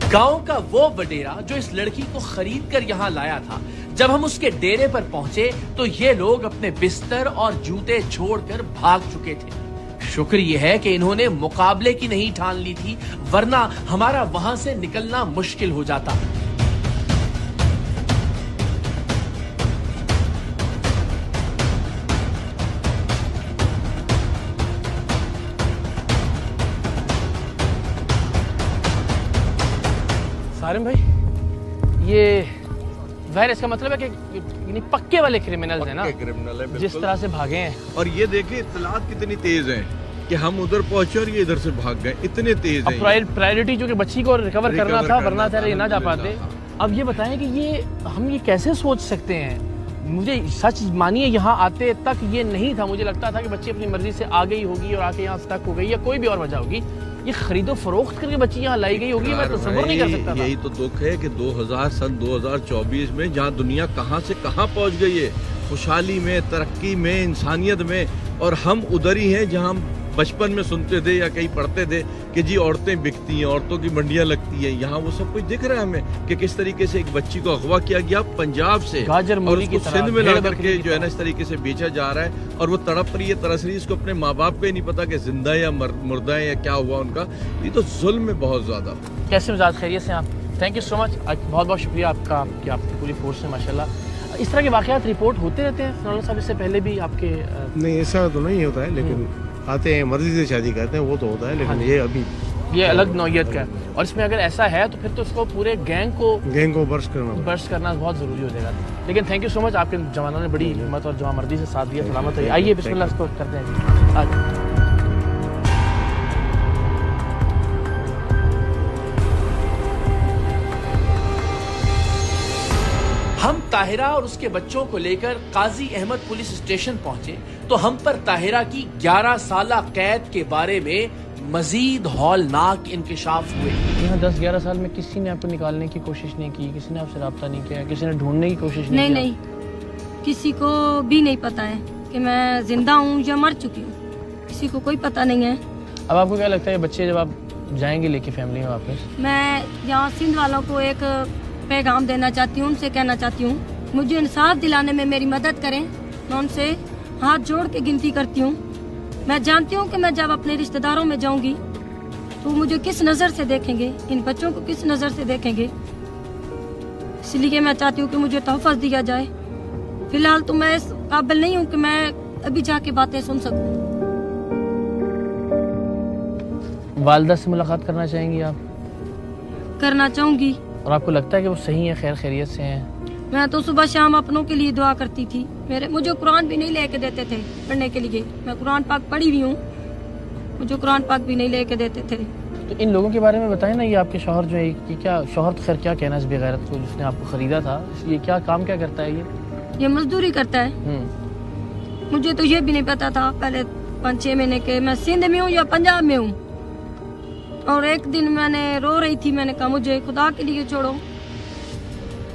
गांव का वो वडेरा जो इस लड़की को खरीद कर यहाँ लाया था, जब हम उसके डेरे पर पहुंचे तो ये लोग अपने बिस्तर और जूते छोड़कर भाग चुके थे। शुक्र यह है कि इन्होंने मुकाबले की नहीं ठान ली थी, वरना हमारा वहां से निकलना मुश्किल हो जाता। सारिम भाई, ये ज़ाहिर इसका मतलब है कि पक्के वाले क्रिमिनल्स हैं ना, क्रिमिनल है जिस तरह से भागे हैं। और ये देखिए इत्तलात कितनी तेज हैं कि हम उधर पहुंचे और ये इधर से भाग गए, इतने तेज हैं। प्रायोरिटी जो कि बच्ची को रिकवर करना था, वरना ये ना जा पाते। अब ये बताएं कि हम ये कैसे सोच सकते हैं? मुझे सच मानिए यहाँ आते तक ये नहीं था, मुझे लगता था कि बच्ची अपनी मर्जी से आ गई होगी और आके यहाँ स्टक हो गई या कोई भी और वजह होगी। ये खरीदो फरोख्त करके बच्ची यहाँ लाई गई होगी, मैं तसव्वुर नहीं कर सकता था। यही तो दुख है कि 2024 में जहाँ दुनिया कहाँ से कहाँ पहुँच गई है, खुशहाली में, तरक्की में, इंसानियत में, और हम उधर ही हैं जहाँ हम बचपन में सुनते थे या कहीं पढ़ते थे कि जी औरतें बिकती हैं, औरतों की मंडियां लगती हैं। यहाँ वो सब कुछ दिख रहा है हमें कि किस तरीके से एक बच्ची को अगवा किया गया पंजाब से और उसको सिंध में ला करके जो है ना इस तरीके से बेचा जा रहा है, और वो तड़प रही है, तरस रही है। इसको अपने माँ बाप को ही नहीं पता कि जिंदा है या मुर्दा है या क्या हुआ उनका। ये तो जुल्म है बहुत ज्यादा। कैसे मिजाज, खैरियत से आप? थैंक यू सो मच, बहुत बहुत शुक्रिया आपका कि आपकी पूरी फोर्स है माशाल्लाह। इस तरह के वाक़यात रिपोर्ट होते रहते हैं सनाउल्लाह साहब? इससे पहले भी आपके? नहीं, ऐसा तो नहीं होता है, लेकिन आते हैं मर्जी से शादी करते हैं, वो तो होता है, लेकिन ये अभी ये अलग नौयत का है। और इसमें अगर ऐसा है तो फिर तो उसको पूरे गैंग को बर्स्ट करना बहुत ज़रूरी हो जाएगा। लेकिन थैंक यू सो मच, आपके जवानों ने बड़ी हिम्मत और जवामर्दी से साथ दिया। सलामत है। आइए बिस्मिल्लाह इसको करते हैं। आज हम ताहिरा और उसके बच्चों को लेकर काजी अहमद पुलिस स्टेशन पहुंचे तो हम पर ताहिरा की 11 साला कैद के बारे में मजीद हौलनाक इंकशाफ हुए। यहाँ 10-11 साल में किसी ने आपको निकालने की कोशिश नहीं की? किसी ने आपसे रब्ता नहीं किया? किसी ने ढूंढने की कोशिश नहीं की? नहीं, किसी को भी नहीं पता है कि मैं जिंदा हूँ या मर चुकी हूँ, किसी को कोई पता नहीं है। अब आपको क्या लगता है बच्चे जब आप जाएंगे लेके फैमिली में वापस? मैं यहाँ सिंध वालों को एक पैगाम देना चाहती हूँ, उनसे कहना चाहती हूँ मुझे इंसाफ दिलाने में मेरी मदद करें। मैं उनसे हाथ जोड़ के गिनती करती हूँ। मैं जानती हूँ कि मैं जब अपने रिश्तेदारों में जाऊंगी तो मुझे किस नज़र से देखेंगे, इन बच्चों को किस नज़र से देखेंगे। इसलिए मैं चाहती हूँ कि मुझे तोहफ़ा दिया जाए। फिलहाल तो मैं इस काबिल नहीं हूँ कि मैं अभी जाके बातें सुन सकूँ। वालिदा से मुलाकात करना चाहेंगी आप? करना चाहूँगी। और आपको लगता है कि वो सही है, खैर खैरियत से हैं? मैं तो सुबह शाम अपनों के लिए दुआ करती थी। मुझे कुरान भी नहीं लेके देते थे पढ़ने के लिए। मैं कुरान पाक पढ़ी हुई हूँ, मुझे कुरान पाक भी नहीं लेके देते थे। तो इन लोगों के बारे में बताएं ना, ये आपके शौहर जो है कि क्या शौहर तो खैर क्या कहना है इस बेगैरत को जिसने आपको खरीदा था, ये क्या काम क्या करता है? ये मजदूरी करता है। मुझे तो ये भी नहीं पता था पहले 5-6 महीने के मैं सिंध में हूँ या पंजाब में हूँ। और एक दिन मैंने रो रही थी, मैंने कहा मुझे खुदा के लिए छोड़ो,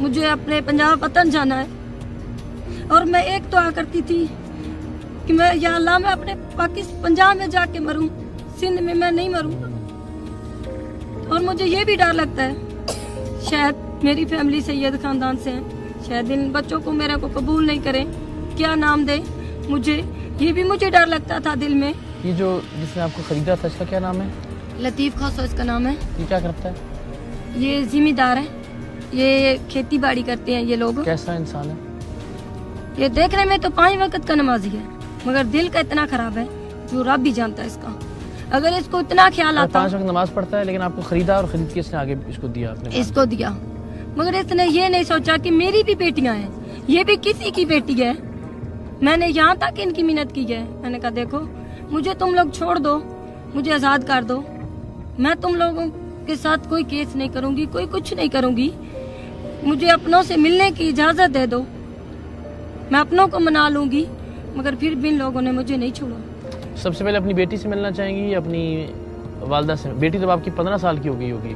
मुझे अपने पंजाब वतन जाना है। और मैं एक दुआ करती थी कि मैं या अल्लाह मैं अपने पंजाब में जाके मरूं, सिंध में मैं नहीं मरूं। और मुझे ये भी डर लगता है शायद मेरी फैमिली सैयद खानदान से है, शायद इन बच्चों को मेरे को कबूल नहीं करें, क्या नाम दे मुझे, ये भी मुझे डर लगता था दिल में। ये जो जिसने आपको खरीदा था इसका क्या नाम है? लतीफ खासो इसका नाम है। ये क्या करता है? ये जिम्मेदार है, ये खेती बाड़ी करते हैं ये लोग। कैसा इंसान है? ये देखने में तो 5 वक्त का नमाजी है, मगर दिल का इतना खराब है जो रब भी जानता है इसका। अगर इसको इतना ख्याल आता, 5 वक्त नमाज पढ़ता है, लेकिन आपको खरीदा और खरीद के इसने आगे इसको दिया आपने? इसको दिया, मगर इसने ये नहीं सोचा कि मेरी भी बेटियां हैं, ये भी किसी की बेटी है। मैंने यहाँ तक इनकी मिन्नत की है, मैंने कहा देखो मुझे तुम लोग छोड़ दो, मुझे आजाद कर दो, मैं तुम लोगों के साथ कोई केस नहीं करूंगी, कोई कुछ नहीं करूंगी, मुझे अपनों से मिलने की इजाजत दे दो, मैं अपनों को मना लूंगी। मगर फिर भी इन लोगों ने मुझे नहीं छोड़ा। सबसे पहले अपनी बेटी से मिलना चाहेंगी या अपनी वालिदा से? बेटी तो आपकी 15 साल की हो गई होगी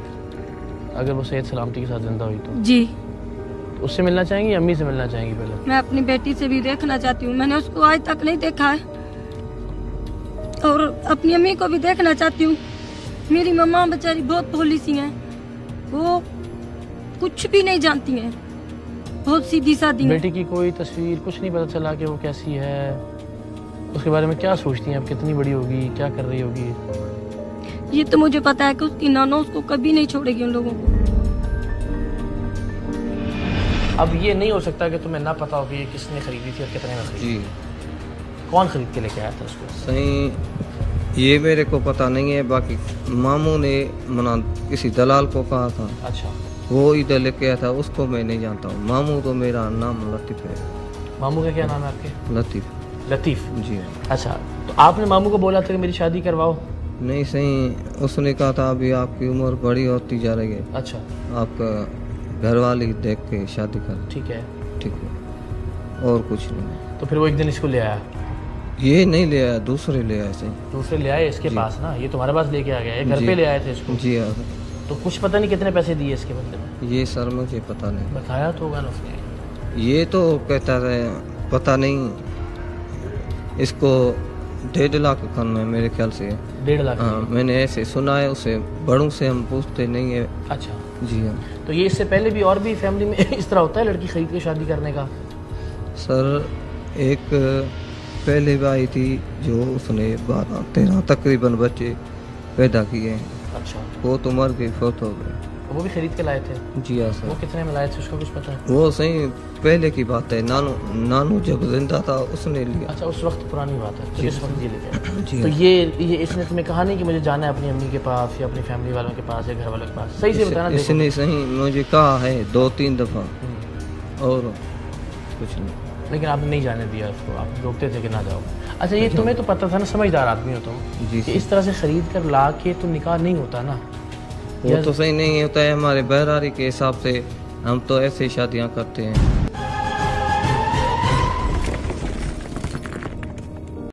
अगर वो सेहत सलामती के साथ जिंदा हुई तो? जी। तो उससे मिलना चाहेंगी या अम्मी से मिलना चाहेंगी? पहले मैं अपनी बेटी से भी देखना चाहती हूँ, मैंने उसको आज तक नहीं देखा है, और अपनी अम्मी को भी देखना चाहती हूँ। मेरी मम्मा बेचारी बहुत भोली सी हैं, वो कुछ भी नहीं जानती हैं, बहुत सीधी सादी हैं। बेटी की कोई तस्वीर कुछ नहीं पता चला कि वो कैसी है, उसके बारे में क्या सोचती हैं, अब कितनी बड़ी होगी, क्या कर रही होगी? ये तो मुझे पता है कि उसकी नाना उसको कभी नहीं छोड़ेगी उन लोगों को। अब ये नहीं हो सकता कि तुम्हें ना पता हो कि ये किसने खरीदी थी और कितने में खरीदी? जी कौन खरीद के लेके आया था उसको? सही ये मेरे को पता नहीं है, बाकी मामू ने मना किसी दलाल को कहा था, अच्छा, वो इधर लेके आया था, उसको मैं नहीं जानता हूँ। मामू तो मेरा नाम लतीफ़ है। मामू का क्या नाम है आपके? लतीफ़। लतीफ़। जी अच्छा, तो आपने मामू को बोला था कि मेरी शादी करवाओ? नहीं, सही उसने कहा था अभी आपकी उम्र बड़ी होती जा रही है, अच्छा, आपका घर वाली देख के शादी कर। ठीक है। ठीक है, और कुछ नहीं। तो फिर वो एक दिन इसको ले आया? ये नहीं ले आया, दूसरे ले आया सही। दूसरे ले आए इसके जी। पास ना, ये तुम्हारे पास लेके आ गया, ये घर जी। पे ले आए थे इसको? जी हाँ, तो कुछ पता नहीं कितने पैसे दिए इसके बदले में? ये सर मुझे पता नहीं। बताया तो होगा ना उसने? ये तो कहता रहे पता नहीं, इसको 1.5 लाख खन में मेरे ख्याल से। 1.5 लाख? हाँ, मैंने ऐसे सुना है, उसे बड़ों से हम पूछते नहीं है। अच्छा, जी हाँ तो ये इससे पहले भी और भी फैमिली में इस तरह होता है लड़की खरीद के शादी करने का? सर, एक पहले भी आई थी जो उसने 12-13 तकरीबन बच्चे पैदा किए हैं, अच्छा, वो तो मर गई, फौत हो गई। तो वो भी खरीद के लाए थे? जी हाँ वो सर, कितने में लाए थे उसका कुछ पता है? वो सही पहले की बात है, नानू जब जिंदा था उसने लिया। अच्छा, उस वक्त पुरानी बात है, तो जी। इस वक्त ये लेके आए। जी तो हाँ। ये इसने तुम्हें कहा नहीं कि मुझे जाना है अपनी अम्मी के पास या अपनी फैमिली वालों के पास या घर वालों के पास? सही से बताना। देखो। इसने सही मुझे कहा है 2-3 दफा, हम्म। और कुछ नहीं। लेकिन आपने नहीं जाने दिया उसको, आप रोकते थे कि ना जाओ। अच्छा, ये तुम्हें तो पता था ना, समझदार आदमी हो तुम, जी कि इस तरह से खरीद कर ला के तो निकाह नहीं होता ना? वो तो सही नहीं होता है, हमारे बहरारी के हिसाब से हम तो ऐसे शादियां करते हैं।